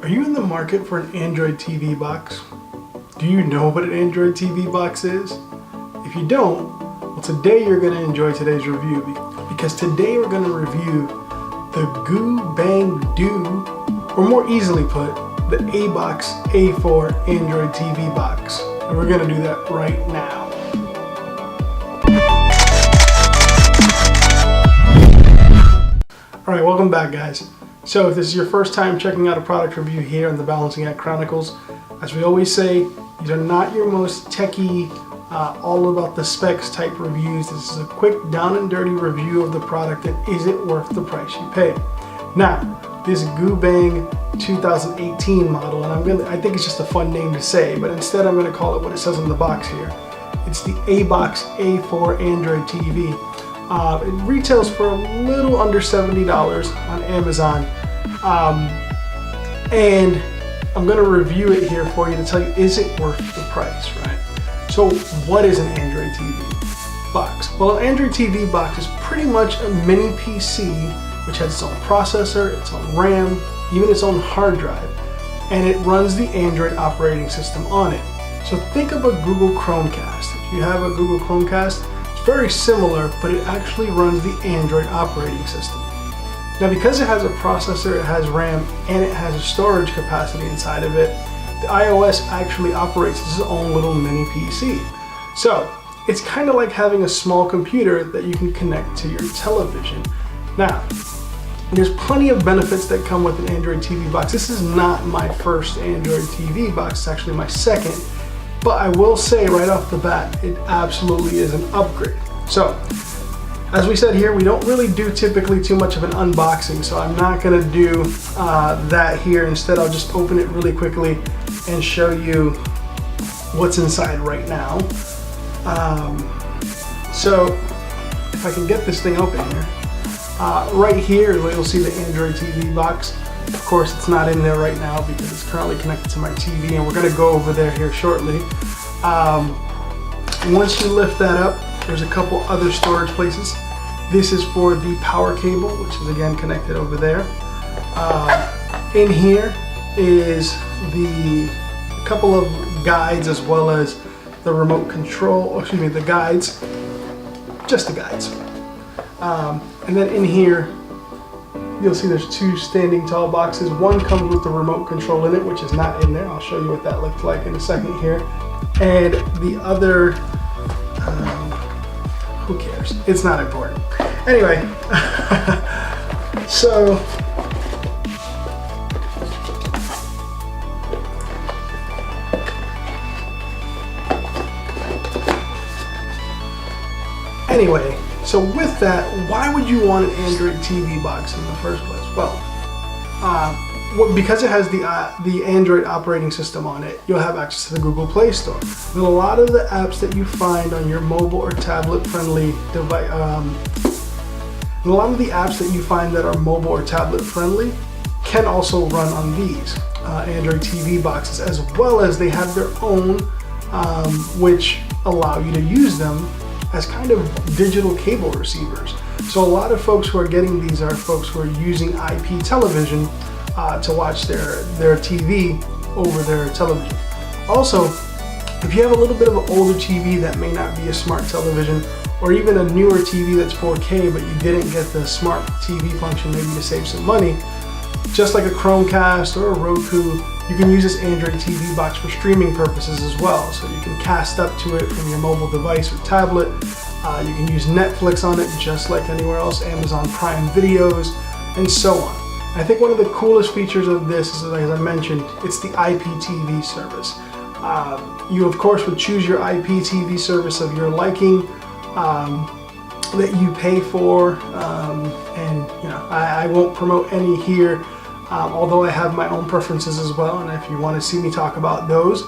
Are you in the market for an Android TV box? Do you know what an Android TV box is? If you don't, well, today you're going to enjoy today's review, because today we're going to review the GooBang Do, or more easily put, the Abox A4 Android TV box. And we're going to do that right now. Alright, welcome back, guys. So if this is your first time checking out a product review here on the Balancing Act Chronicles, as we always say, these are not your most techie, all about the specs type reviews. This is a quick down and dirty review of the product and is it worth the price you pay. Now, this GooBang 2018 model, and I think it's just a fun name to say, but instead I'm going to call it what it says on the box here. It's the Abox A4 Android TV. It retails for a little under $70 on Amazon, and I'm going to review it here for you to tell you, is it worth the price, right? So what is an Android TV box? Well, an Android TV box is pretty much a mini PC which has its own processor, its own RAM, even its own hard drive, and it runs the Android operating system on it. So think of a Google Chromecast. If you have a Google Chromecast, very similar, but it actually runs the Android operating system. Now, because it has a processor, it has RAM, and it has a storage capacity inside of it, the iOS actually operates as its own little mini PC. So it's kind of like having a small computer that you can connect to your television. Now, there's plenty of benefits that come with an Android TV box. This is not my first Android TV box, it's actually my second. But I will say right off the bat, it absolutely is an upgrade. So, as we said here, we don't really do typically too much of an unboxing, so I'm not going to do that here. Instead, I'll just open it really quickly and show you what's inside right now. So, if I can get this thing open here. Right here, you'll see the Android TV box. Of course, it's not in there right now because it's currently connected to my TV, and we're going to go over there here shortly. Once you lift that up, there's a couple other storage places. This is for the power cable, which is again connected over there. In here is a couple of guides, as well as the remote control, or excuse me, the guides, just the guides. And then in here, you'll see there's two standing tall boxes. One comes with the remote control in it, which is not in there. I'll show you what that looks like in a second here. And the other, who cares? It's not important. Anyway, so So with that, why would you want an Android TV box in the first place? Well, because it has the Android operating system on it, you'll have access to the Google Play Store. And a lot of the apps that you find on your mobile or tablet-friendly device, a lot of the apps that you find that are mobile or tablet-friendly can also run on these Android TV boxes, as well as they have their own, which allow you to use them as kind of digital cable receivers. So a lot of folks who are getting these are folks who are using IP television to watch their TV over their television. Also, if you have a little bit of an older TV that may not be a smart television, or even a newer TV that's 4K but you didn't get the smart TV function, maybe to save some money, just like a Chromecast or a Roku, you can use this Android TV box for streaming purposes as well. So you can cast up to it from your mobile device or tablet. You can use Netflix on it just like anywhere else, Amazon Prime videos, and so on. I think one of the coolest features of this is, as I mentioned, it's the IPTV service. You of course would choose your IPTV service of your liking that you pay for, and you know, I won't promote any here. Although I have my own preferences as well, and if you want to see me talk about those,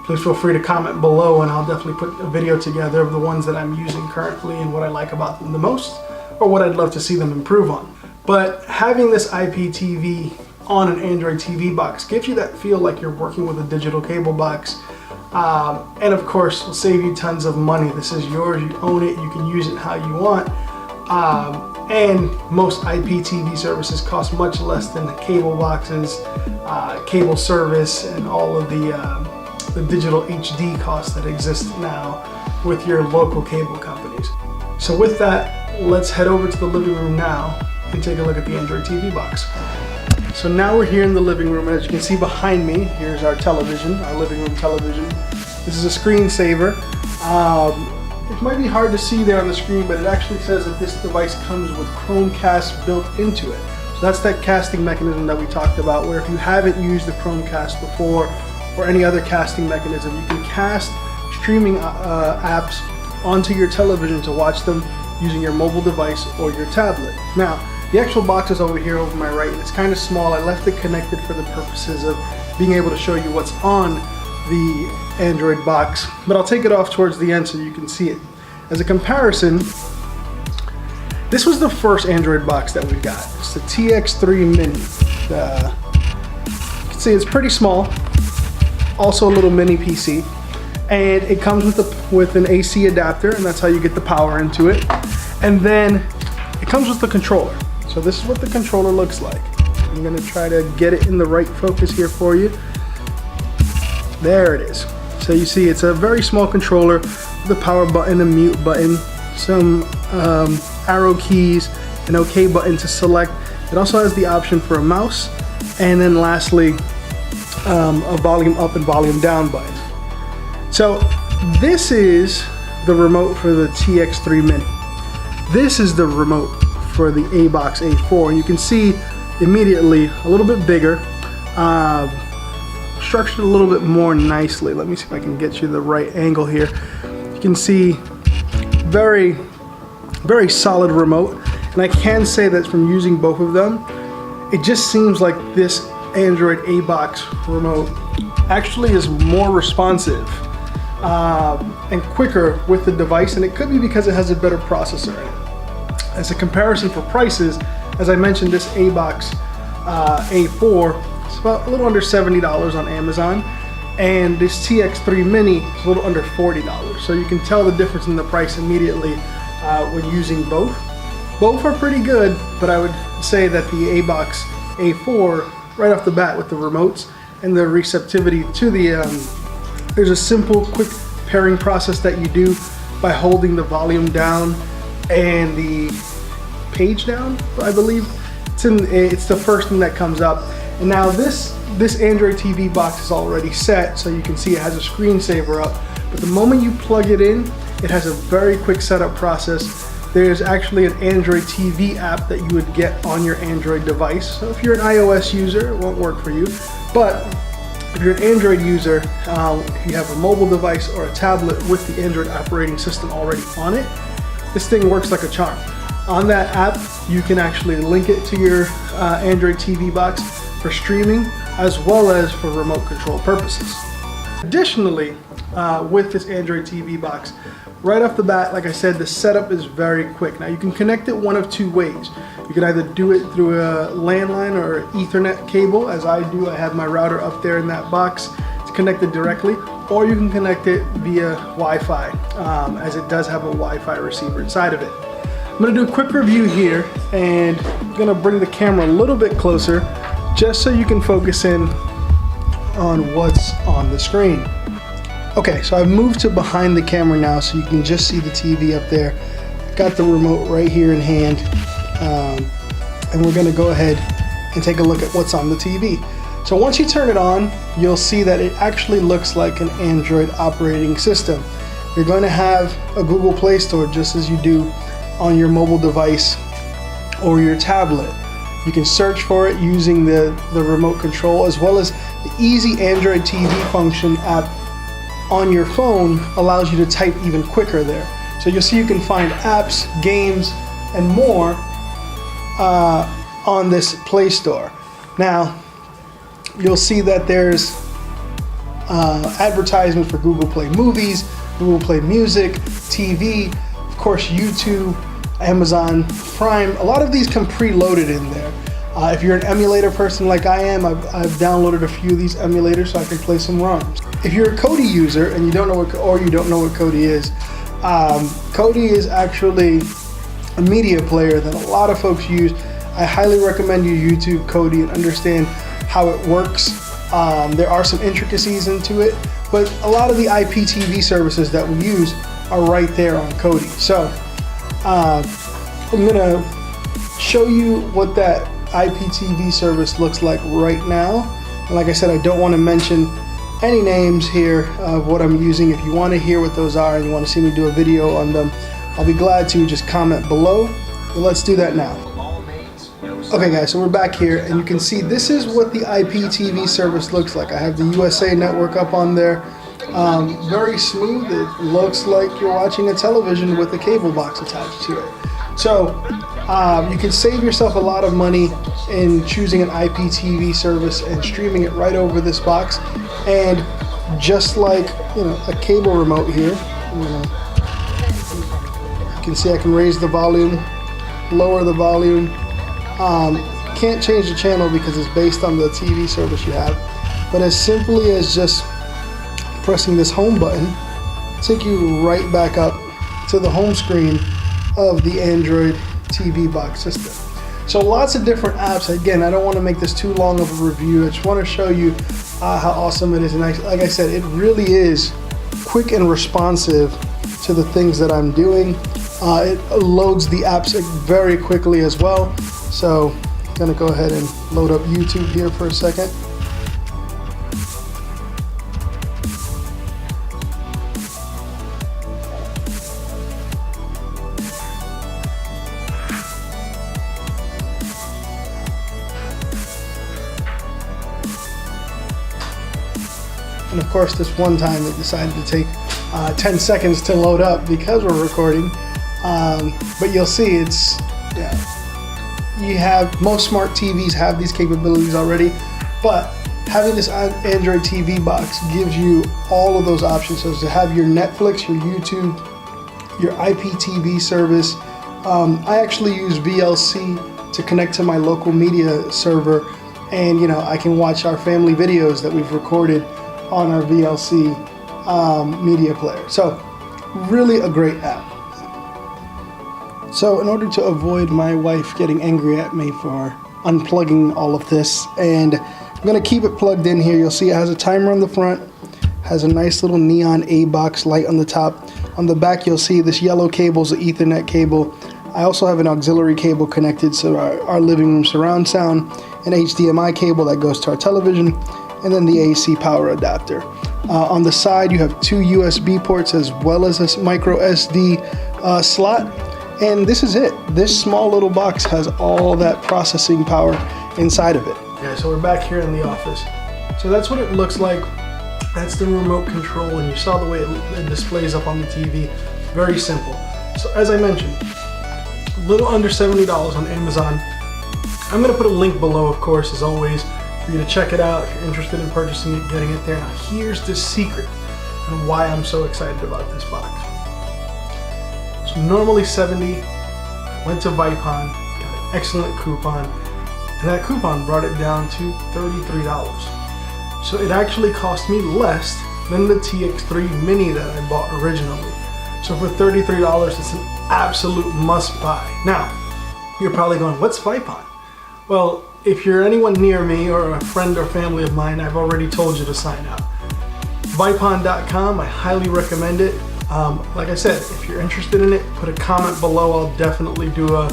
please feel free to comment below, and I'll definitely put a video together of the ones that I'm using currently and what I like about them the most, or what I'd love to see them improve on. But having this IPTV on an Android TV box gives you that feel like you're working with a digital cable box, and of course will save you tons of money. This is yours, you own it, you can use it how you want. And most IPTV services cost much less than cable boxes, cable service, and all of the digital HD costs that exist now with your local cable companies. So with that, let's head over to the living room now and take a look at the Android TV box. So now we're here in the living room, and as you can see behind me, here's our television, our living room television. This is a screensaver. It might be hard to see there on the screen, but it actually says that this device comes with Chromecast built into it. So that's that casting mechanism that we talked about, where if you haven't used the Chromecast before or any other casting mechanism, you can cast streaming apps onto your television to watch them using your mobile device or your tablet. Now, the actual box is over here over my right, and it's kind of small. I left it connected for the purposes of being able to show you what's on the Android box, but I'll take it off towards the end so you can see it. As a comparison, this was the first Android box that we got. It's the TX3 Mini. You can see it's pretty small, also a little mini PC, and it comes with an AC adapter, and that's how you get the power into it. And then it comes with the controller. So this is what the controller looks like. I'm gonna try to get it in the right focus here for you. There it is. So you see it's a very small controller with a power button, a mute button, some arrow keys, an OK button to select. It also has the option for a mouse, and then lastly, a volume up and volume down button. So this is the remote for the TX3 Mini. This is the remote for the Abox A4. And you can see immediately a little bit bigger, structured a little bit more nicely. Let me see if I can get you the right angle here. You can see very, very solid remote. And I can say that from using both of them, it just seems like this Android Abox remote actually is more responsive and quicker with the device, and it could be because it has a better processor in it. As a comparison for prices, as I mentioned, this Abox A4 is about a little under $70 on Amazon, and this TX3 Mini is a little under $40. So you can tell the difference in the price immediately when using both. Both are pretty good, but I would say that the Abox A4, right off the bat with the remotes and the receptivity to the, there's a simple, quick pairing process that you do by holding the volume down and the page down, I believe. It's the first thing that comes up. And now this Android TV box is already set, so you can see it has a screensaver up. But the moment you plug it in, it has a very quick setup process. There's actually an Android TV app that you would get on your Android device. So if you're an iOS user, it won't work for you. But if you're an Android user, you have a mobile device or a tablet with the Android operating system already on it, this thing works like a charm. On that app, you can actually link it to your Android TV box for streaming as well as for remote control purposes. Additionally, with this Android TV box, right off the bat, like I said, the setup is very quick. Now you can connect it one of two ways. You can either do it through a landline or an Ethernet cable, as I do. I have my router up there in that box. It's connected directly, or you can connect it via Wi-Fi, as it does have a Wi-Fi receiver inside of it. I'm gonna do a quick review here, and I'm gonna bring the camera a little bit closer just so you can focus in on what's on the screen. Okay, so I've moved to behind the camera now so you can just see the TV up there. Got the remote right here in hand, and we're gonna go ahead and take a look at what's on the TV. So once you turn it on, you'll see that it actually looks like an Android operating system. You're going to have a Google Play Store just as you do on your mobile device or your tablet. You can search for it using the remote control, as well as the easy Android TV function app on your phone allows you to type even quicker there. So you'll see you can find apps, games, and more on this Play Store. Now, you'll see that there's advertisement for Google Play Movies, Google Play Music, TV, of course YouTube, Amazon Prime. A lot of these come preloaded in there. If you're an emulator person like I am, I've downloaded a few of these emulators so I can play some ROMs. If you're a Kodi user and you don't know what Kodi is, Kodi is actually a media player that a lot of folks use. I highly recommend you YouTube Kodi and understand how it works. There are some intricacies into it, but a lot of the IPTV services that we use are right there on Kodi. So I'm gonna show you what that IPTV service looks like right now. And like I said, I don't want to mention any names here of what I'm using. If you want to hear what those are and you want to see me do a video on them, I'll be glad to. Just comment below. But let's do that now. Okay guys, so we're back here and you can see this is what the IPTV service looks like. I have the USA network up on there. Very smooth. It looks like you're watching a television with a cable box attached to it. So you can save yourself a lot of money in choosing an IPTV service and streaming it right over this box. And just like, you know, a cable remote here, you can see I can raise the volume, lower the volume. Can't change the channel because it's based on the TV service you have, but as simply as just pressing this home button, take you right back up to the home screen of the Android TV box system. So lots of different apps. Again, I don't want to make this too long of a review. I just want to show you how awesome it is. And like I said, it really is quick and responsive to the things that I'm doing. It loads the apps very quickly as well. So I'm gonna go ahead and load up YouTube here for a second. And of course, this one time it decided to take 10 seconds to load up because we're recording. But you'll see it's, yeah. You have, most smart TVs have these capabilities already, but having this Android TV box gives you all of those options. So to have your Netflix, your YouTube, your IPTV service. I actually use VLC to connect to my local media server, and you know, I can watch our family videos that we've recorded on our VLC media player. So really a great app. So in order to avoid my wife getting angry at me for unplugging all of this, and I'm gonna keep it plugged in here. You'll see it has a timer on the front, has a nice little neon Abox light on the top. On the back, you'll see this yellow cable is an Ethernet cable. I also have an auxiliary cable connected to our living room surround sound, an HDMI cable that goes to our television, and then the AC power adapter. On the side, you have two USB ports as well as a micro SD slot. And this is it. This small little box has all that processing power inside of it. Yeah, so we're back here in the office. So that's what it looks like. That's the remote control, and you saw the way it displays up on the TV. Very simple. So as I mentioned, a little under $70 on Amazon. I'm gonna put a link below, of course, as always, for you to check it out if you're interested in purchasing it, getting it there. Now here's the secret and why I'm so excited about this box. So normally $70, went to Vipon, got an excellent coupon, and that coupon brought it down to $33. So it actually cost me less than the TX3 Mini that I bought originally. So for $33, it's an absolute must buy. Now, you're probably going, what's Vipon? Well, if you're anyone near me or a friend or family of mine, I've already told you to sign up. Vipon.com, I highly recommend it. Like I said, if you're interested in it, put a comment below. I'll definitely do a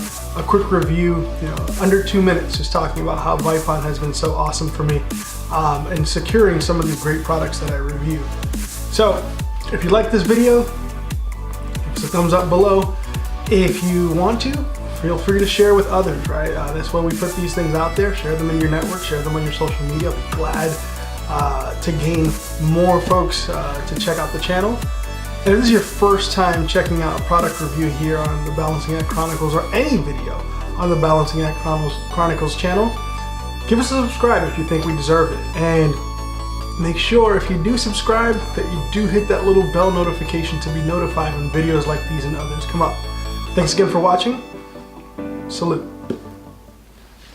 quick review, you know, under 2 minutes, just talking about how Vipon has been so awesome for me in securing some of these great products that I review. So if you like this video, give us a thumbs up below. If you want to, feel free to share with others, right? That's why we put these things out there. Share them in your network, share them on your social media. I'll be glad to gain more folks to check out the channel. And if this is your first time checking out a product review here on the Balancing Act Chronicles, or any video on the Balancing Act Chronicles channel, give us a subscribe if you think we deserve it. And make sure, if you do subscribe, that you do hit that little bell notification to be notified when videos like these and others come up. Thanks again for watching. Salute.